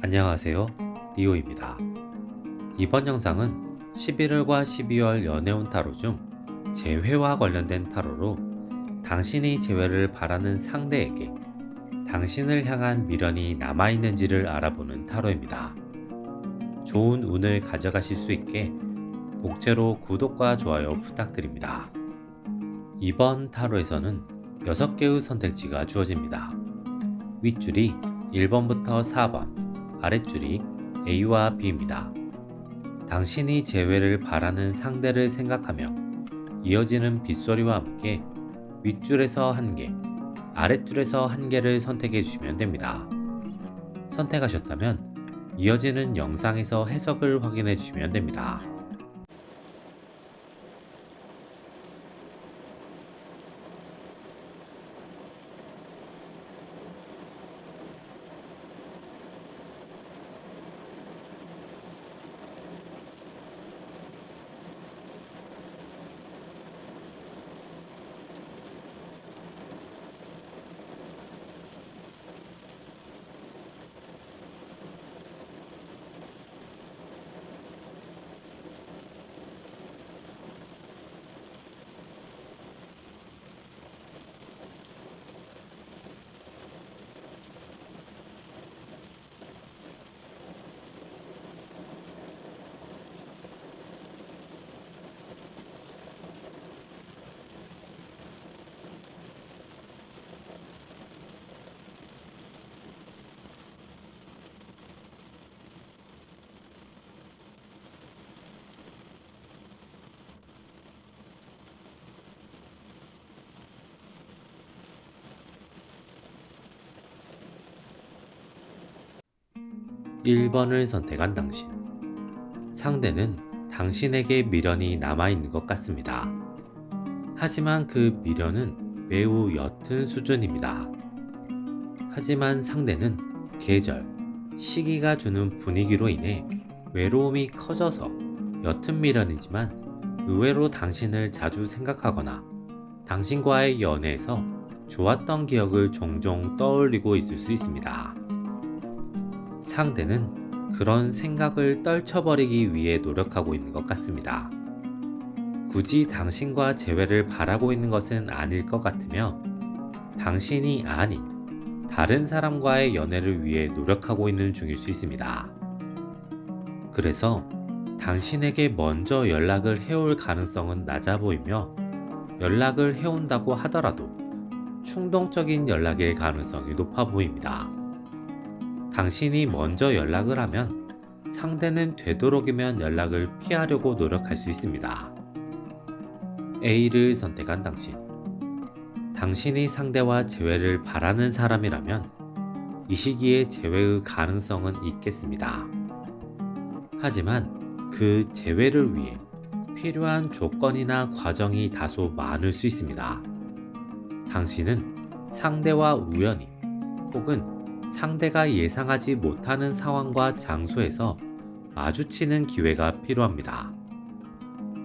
안녕하세요. 리오입니다. 이번 영상은 11월과 12월 연애운 타로 중 재회와 관련된 타로로 당신이 재회를 바라는 상대에게 당신을 향한 미련이 남아있는지를 알아보는 타로입니다. 좋은 운을 가져가실 수 있게 복제로 구독과 좋아요 부탁드립니다. 이번 타로에서는 6개의 선택지가 주어집니다. 윗줄이 1번부터 4번, 아랫줄이 A와 B입니다. 당신이 재회를 바라는 상대를 생각하며 이어지는 빗소리와 함께 윗줄에서 1개, 아랫줄에서 1개를 선택해 주시면 됩니다. 선택하셨다면 이어지는 영상에서 해석을 확인해 주시면 됩니다. 1번을 선택한 당신. 상대는 당신에게 미련이 남아있는 것 같습니다. 하지만 그 미련은 매우 옅은 수준입니다. 하지만 상대는 계절, 시기가 주는 분위기로 인해 외로움이 커져서 옅은 미련이지만 의외로 당신을 자주 생각하거나 당신과의 연애에서 좋았던 기억을 종종 떠올리고 있을 수 있습니다. 상대는 그런 생각을 떨쳐버리기 위해 노력하고 있는 것 같습니다. 굳이 당신과 재회를 바라고 있는 것은 아닐 것 같으며 당신이 아닌 다른 사람과의 연애를 위해 노력하고 있는 중일 수 있습니다. 그래서 당신에게 먼저 연락을 해올 가능성은 낮아 보이며 연락을 해온다고 하더라도 충동적인 연락일 가능성이 높아 보입니다. 당신이 먼저 연락을 하면 상대는 되도록이면 연락을 피하려고 노력할 수 있습니다. A를 선택한 당신. 당신이 상대와 재회를 바라는 사람이라면 이 시기에 재회의 가능성은 있겠습니다. 하지만 그 재회를 위해 필요한 조건이나 과정이 다소 많을 수 있습니다. 당신은 상대와 우연히 혹은 상대가 예상하지 못하는 상황과 장소에서 마주치는 기회가 필요합니다.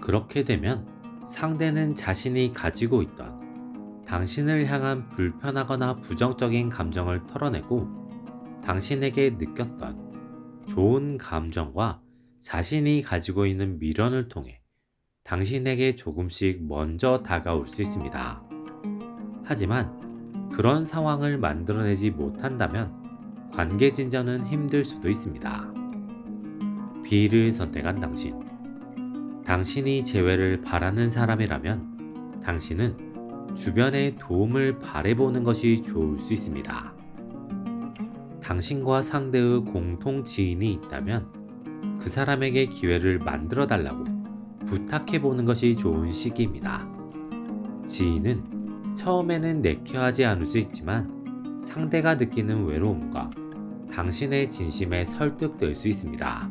그렇게 되면 상대는 자신이 가지고 있던 당신을 향한 불편하거나 부정적인 감정을 털어내고 당신에게 느꼈던 좋은 감정과 자신이 가지고 있는 미련을 통해 당신에게 조금씩 먼저 다가올 수 있습니다. 하지만 그런 상황을 만들어내지 못한다면 관계 진전은 힘들 수도 있습니다. B를 선택한 당신. 당신이 재회를 바라는 사람이라면 당신은 주변의 도움을 바라보는 것이 좋을 수 있습니다. 당신과 상대의 공통 지인이 있다면 그 사람에게 기회를 만들어 달라고 부탁해 보는 것이 좋은 시기입니다. 지인은 처음에는 내켜하지 않을 수 있지만 상대가 느끼는 외로움과 당신의 진심에 설득될 수 있습니다.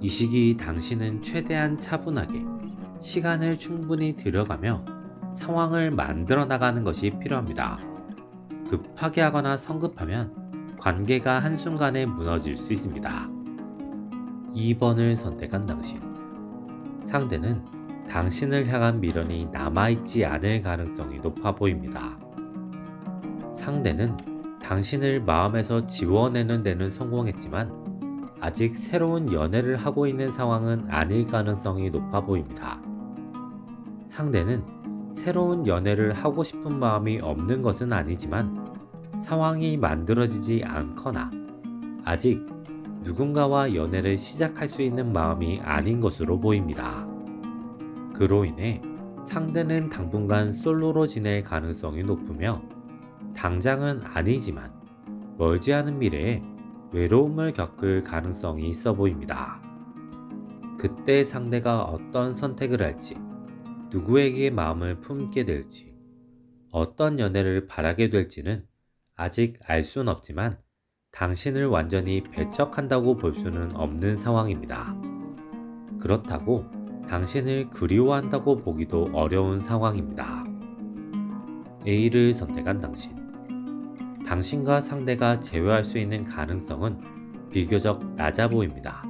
이 시기 당신은 최대한 차분하게 시간을 충분히 들여가며 상황을 만들어 나가는 것이 필요합니다. 급하게 하거나 성급하면 관계가 한순간에 무너질 수 있습니다. 2번을 선택한 당신. 상대는 당신을 향한 미련이 남아있지 않을 가능성이 높아 보입니다. 상대는 당신을 마음에서 지워내는 데는 성공했지만 아직 새로운 연애를 하고 있는 상황은 아닐 가능성이 높아 보입니다. 상대는 새로운 연애를 하고 싶은 마음이 없는 것은 아니지만 상황이 만들어지지 않거나 아직 누군가와 연애를 시작할 수 있는 마음이 아닌 것으로 보입니다. 그로 인해 상대는 당분간 솔로로 지낼 가능성이 높으며 당장은 아니지만 멀지 않은 미래에 외로움을 겪을 가능성이 있어 보입니다. 그때 상대가 어떤 선택을 할지, 누구에게 마음을 품게 될지, 어떤 연애를 바라게 될지는 아직 알 수는 없지만 당신을 완전히 배척한다고 볼 수는 없는 상황입니다. 그렇다고 당신을 그리워한다고 보기도 어려운 상황입니다. A를 선택한 당신. 당신과 상대가 재회할 수 있는 가능성은 비교적 낮아 보입니다.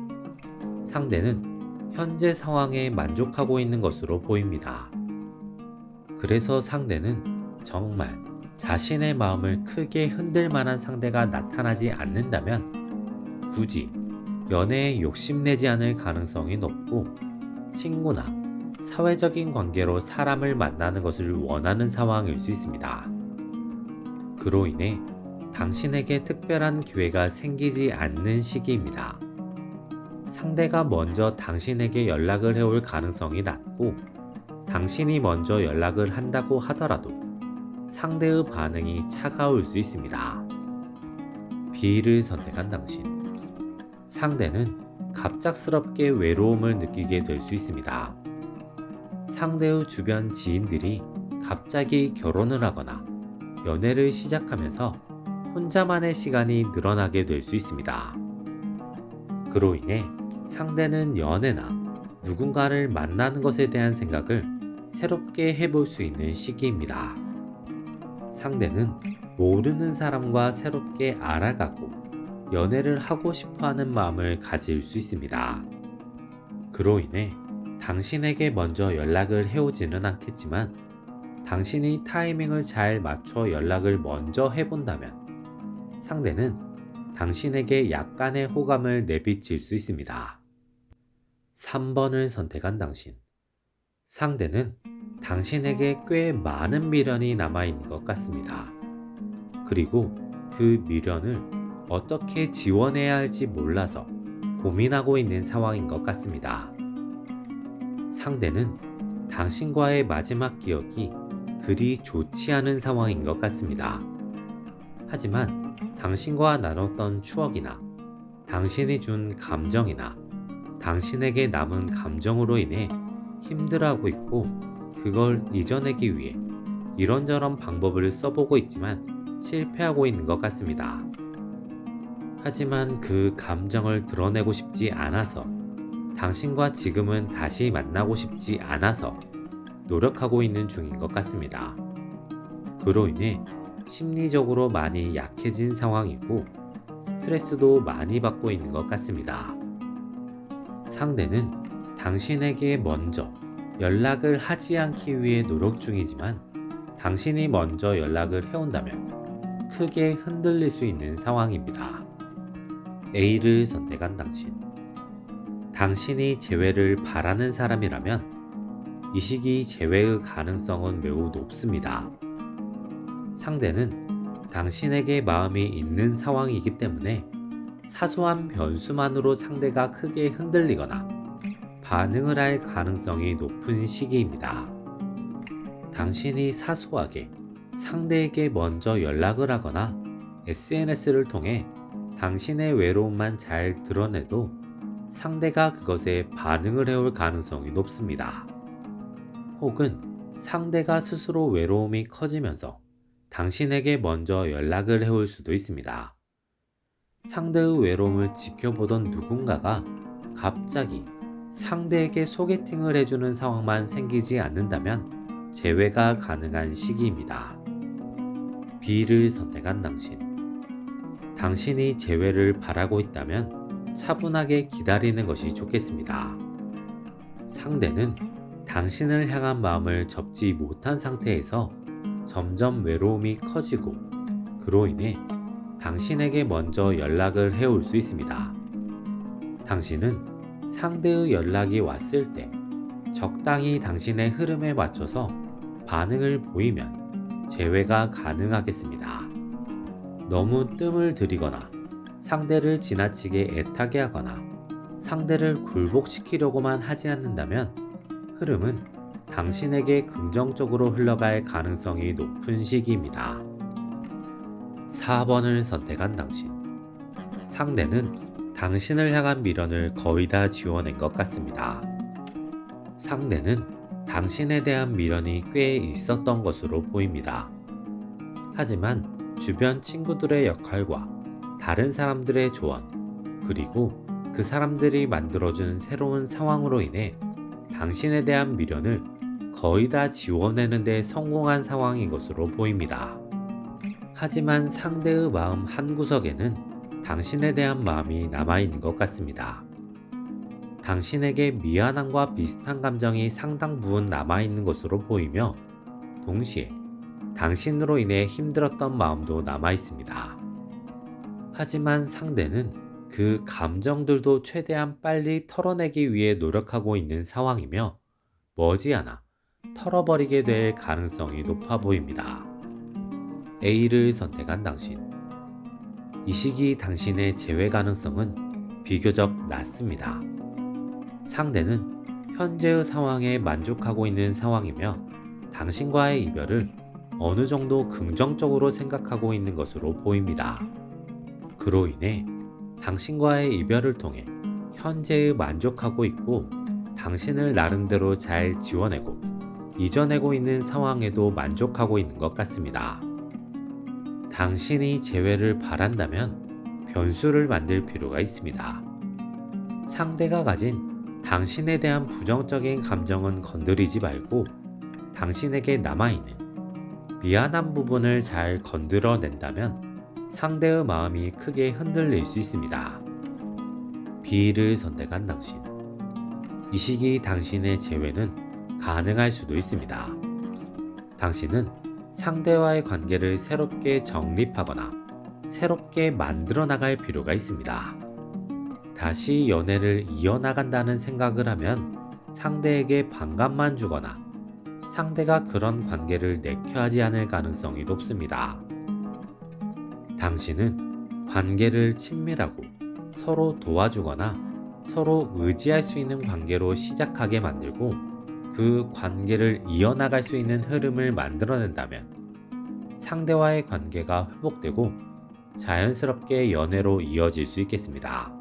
상대는 현재 상황에 만족하고 있는 것으로 보입니다. 그래서 상대는 정말 자신의 마음을 크게 흔들 만한 상대가 나타나지 않는다면 굳이 연애에 욕심내지 않을 가능성이 높고 친구나 사회적인 관계로 사람을 만나는 것을 원하는 상황일 수 있습니다. 그로 인해 당신에게 특별한 기회가 생기지 않는 시기입니다. 상대가 먼저 당신에게 연락을 해올 가능성이 낮고 당신이 먼저 연락을 한다고 하더라도 상대의 반응이 차가울 수 있습니다. B를 선택한 당신. 상대는 갑작스럽게 외로움을 느끼게 될 수 있습니다. 상대의 주변 지인들이 갑자기 결혼을 하거나 연애를 시작하면서 혼자만의 시간이 늘어나게 될 수 있습니다. 그로 인해 상대는 연애나 누군가를 만나는 것에 대한 생각을 새롭게 해볼 수 있는 시기입니다. 상대는 모르는 사람과 새롭게 알아가고 연애를 하고 싶어 하는 마음을 가질 수 있습니다. 그로 인해 당신에게 먼저 연락을 해오지는 않겠지만 당신이 타이밍을 잘 맞춰 연락을 먼저 해본다면 상대는 당신에게 약간의 호감을 내비칠 수 있습니다. 3번을 선택한 당신. 상대는 당신에게 꽤 많은 미련이 남아있는 것 같습니다. 그리고 그 미련을 어떻게 지원해야 할지 몰라서 고민하고 있는 상황인 것 같습니다. 상대는 당신과의 마지막 기억이 그리 좋지 않은 상황인 것 같습니다. 하지만 당신과 나눴던 추억이나 당신이 준 감정이나 당신에게 남은 감정으로 인해 힘들어하고 있고 그걸 잊어내기 위해 이런저런 방법을 써보고 있지만 실패하고 있는 것 같습니다. 하지만 그 감정을 드러내고 싶지 않아서 당신과 지금은 다시 만나고 싶지 않아서 노력하고 있는 중인 것 같습니다. 그로 인해 심리적으로 많이 약해진 상황이고 스트레스도 많이 받고 있는 것 같습니다. 상대는 당신에게 먼저 연락을 하지 않기 위해 노력 중이지만 당신이 먼저 연락을 해온다면 크게 흔들릴 수 있는 상황입니다. A를 선택한 당신. 당신이 재회를 바라는 사람이라면 이 시기 재회의 가능성은 매우 높습니다. 상대는 당신에게 마음이 있는 상황이기 때문에 사소한 변수만으로 상대가 크게 흔들리거나 반응을 할 가능성이 높은 시기입니다. 당신이 사소하게 상대에게 먼저 연락을 하거나 SNS를 통해 당신의 외로움만 잘 드러내도 상대가 그것에 반응을 해올 가능성이 높습니다. 혹은 상대가 스스로 외로움이 커지면서 당신에게 먼저 연락을 해올 수도 있습니다. 상대의 외로움을 지켜보던 누군가가 갑자기 상대에게 소개팅을 해주는 상황만 생기지 않는다면 재회가 가능한 시기입니다. B를 선택한 당신. 당신이 재회를 바라고 있다면 차분하게 기다리는 것이 좋겠습니다. 상대는 당신을 향한 마음을 접지 못한 상태에서 점점 외로움이 커지고 그로 인해 당신에게 먼저 연락을 해올 수 있습니다. 당신은 상대의 연락이 왔을 때 적당히 당신의 흐름에 맞춰서 반응을 보이면 제외가 가능하겠습니다. 너무 뜸을 들이거나 상대를 지나치게 애타게 하거나 상대를 굴복시키려고만 하지 않는다면 흐름은 당신에게 긍정적으로 흘러갈 가능성이 높은 시기입니다. 4번을 선택한 당신. 상대는 당신을 향한 미련을 거의 다 지워낸 것 같습니다. 상대는 당신에 대한 미련이 꽤 있었던 것으로 보입니다. 하지만 주변 친구들의 역할과 다른 사람들의 조언, 그리고 그 사람들이 만들어준 새로운 상황으로 인해 당신에 대한 미련을 거의 다 지워내는 데 성공한 상황인 것으로 보입니다. 하지만 상대의 마음 한구석에는 당신에 대한 마음이 남아있는 것 같습니다. 당신에게 미안함과 비슷한 감정이 상당 부분 남아있는 것으로 보이며 동시에 당신으로 인해 힘들었던 마음도 남아있습니다. 하지만 상대는 그 감정들도 최대한 빨리 털어내기 위해 노력하고 있는 상황이며 머지않아 털어버리게 될 가능성이 높아 보입니다. A를 선택한 당신. 이 시기 당신의 재회 가능성은 비교적 낮습니다. 상대는 현재의 상황에 만족하고 있는 상황이며 당신과의 이별을 어느 정도 긍정적으로 생각하고 있는 것으로 보입니다. 그로 인해 당신과의 이별을 통해 현재에 만족하고 있고 당신을 나름대로 잘 지워내고 이겨내고 있는 상황에도 만족하고 있는 것 같습니다. 당신이 재회를 바란다면 변수를 만들 필요가 있습니다. 상대가 가진 당신에 대한 부정적인 감정은 건드리지 말고 당신에게 남아있는 미안한 부분을 잘 건드려낸다면 상대의 마음이 크게 흔들릴 수 있습니다. B를 선택한 당신. 이 시기 당신의 재회는 가능할 수도 있습니다. 당신은 상대와의 관계를 새롭게 정립하거나 새롭게 만들어 나갈 필요가 있습니다. 다시 연애를 이어나간다는 생각을 하면 상대에게 반감만 주거나 상대가 그런 관계를 내켜하지 않을 가능성이 높습니다. 당신은 관계를 친밀하고 서로 도와주거나 서로 의지할 수 있는 관계로 시작하게 만들고 그 관계를 이어나갈 수 있는 흐름을 만들어낸다면 상대와의 관계가 회복되고 자연스럽게 연애로 이어질 수 있겠습니다.